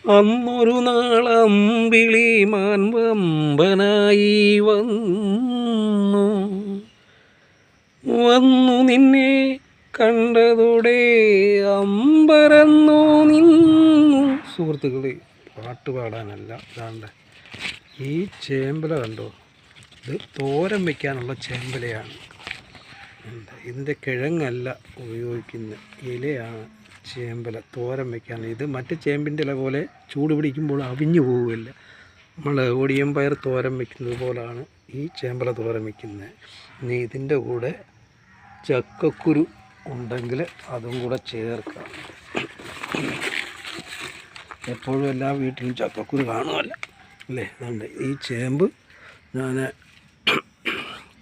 അന്നൊരു നാളമ്പിളി മാൻവമ്പനായി വന്നു നിന്നെ കണ്ടതോടെ അമ്പരന്നു നിന്നു. സുഹൃത്തുക്കളെ, പാട്ട് പാടാനല്ല, ഇതാണ്ട് ഈ ചേമ്പല കണ്ടോ, ഇത് തോരൻ വയ്ക്കാനുള്ള ചേമ്പലയാണ്. ഇതിൻ്റെ കിഴങ്ങല്ല ഉപയോഗിക്കുന്ന ഇലയാണ് ചേമ്പല തോരൻ വയ്ക്കാൻ. ഇത് മറ്റ് ചേമ്പിൻ്റെ ഇല പോലെ ചൂട് പിടിക്കുമ്പോൾ അവിഞ്ഞു പോവുകയില്ല. നമ്മൾ ഒടിയൻ പയർ തോരൻ വയ്ക്കുന്നത് പോലാണ് ഈ ചേമ്പല തോരൻ വയ്ക്കുന്നത്. ഇനി ഇതിൻ്റെ കൂടെ ചക്കക്കുരു ഉണ്ടെങ്കിൽ അതും കൂടെ ചേർക്കാം. എപ്പോഴും എല്ലാ വീട്ടിലും ചക്കക്കുരു കാണുമല്ലോ അല്ലേ. അതുകൊണ്ട് ഈ ചേമ്പ് ഞാൻ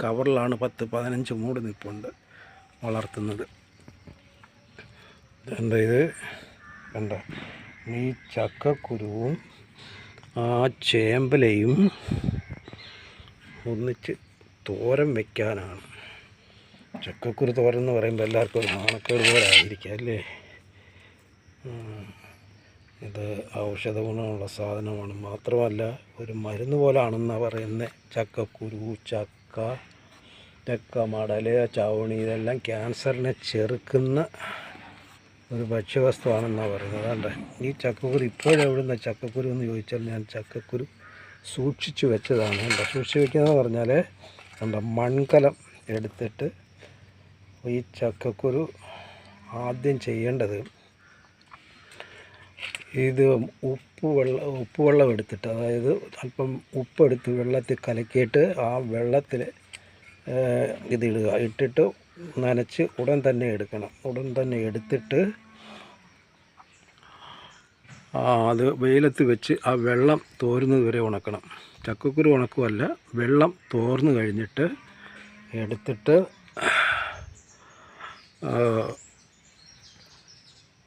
കവറിലാണ് 10-15 മൂട് നിൽപ്പുണ്ട് വളർത്തുന്നത്. എന്താ ഇത് കണ്ട, ഈ ചക്കക്കുരുവും ആ ചേമ്പലയും ഒന്നിച്ച് തോരൻ വയ്ക്കാനാണ്. ചക്കക്കുരു തോരൻ എന്ന് പറയുമ്പോൾ എല്ലാവർക്കും ഒരു നാണക്കേട് പോലെ ആയിരിക്കാം അല്ലേ. ഇത് ഔഷധ ഗുണമുള്ള സാധനമാണ്. മാത്രമല്ല ഒരു മരുന്ന് പോലാണെന്നാണ് പറയുന്നത്. ചക്കക്കുരു, ചക്ക മടല്, ചവണി ഇതെല്ലാം ക്യാൻസറിനെ ചെറുക്കുന്ന ഒരു ഭക്ഷ്യവസ്തുവാണെന്നാണ് പറയുന്നത്. അതുകൊണ്ട് ഈ ചക്കക്കുരു ഇപ്പോഴെവിടുന്ന ചക്കക്കുരു എന്ന് ചോദിച്ചാൽ ഞാൻ ചക്കക്കുരു സൂക്ഷിച്ചു വെച്ചതാണ്. സൂക്ഷിച്ച് വെക്കുന്നതെന്ന് പറഞ്ഞാൽ മൺകലം എടുത്തിട്ട് ഈ ചക്കക്കുരു ആദ്യം ചെയ്യേണ്ടത്, ഇത് ഉപ്പുവെള്ളം എടുത്തിട്ട്, അതായത് അല്പം ഉപ്പെടുത്ത് വെള്ളത്തിൽ കലക്കിയിട്ട് ആ വെള്ളത്തിൽ ഇതിടുക. ഇട്ടിട്ട് നനച്ച് ഉടൻ തന്നെ എടുക്കണം. ഉടൻ തന്നെ എടുത്തിട്ട് അത് വെയിലത്ത് വെച്ച് ആ വെള്ളം തോരുന്നത് വരെ ഉണക്കണം. ചക്കക്കുരു ഉണക്കുമല്ല, വെള്ളം തോർന്നു കഴിഞ്ഞിട്ട് എടുത്തിട്ട്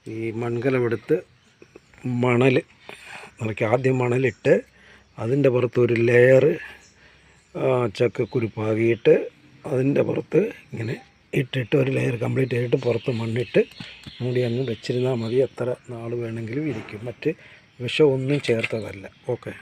ഈ മൺകലമെടുത്ത് മണൽ നമുക്ക് ആദ്യം മണലിട്ട് അതിൻ്റെ പുറത്ത് ഒരു ലെയർ ചക്കക്കുരു പാകിയിട്ട് അതിൻ്റെ പുറത്ത് ഇങ്ങനെ ഇട്ടിട്ട് ഒരു ലെയർ കംപ്ലീറ്റ് ആയിട്ട് പുറത്ത് മണ്ണിട്ട് മൂടി അങ്ങ് വെച്ചിരുന്നാൽ മതി. എത്ര നാൾ വേണമെങ്കിലും ഇരിക്കും. മറ്റ് വിഷമൊന്നും ചേർത്തതല്ല. ഓക്കെ.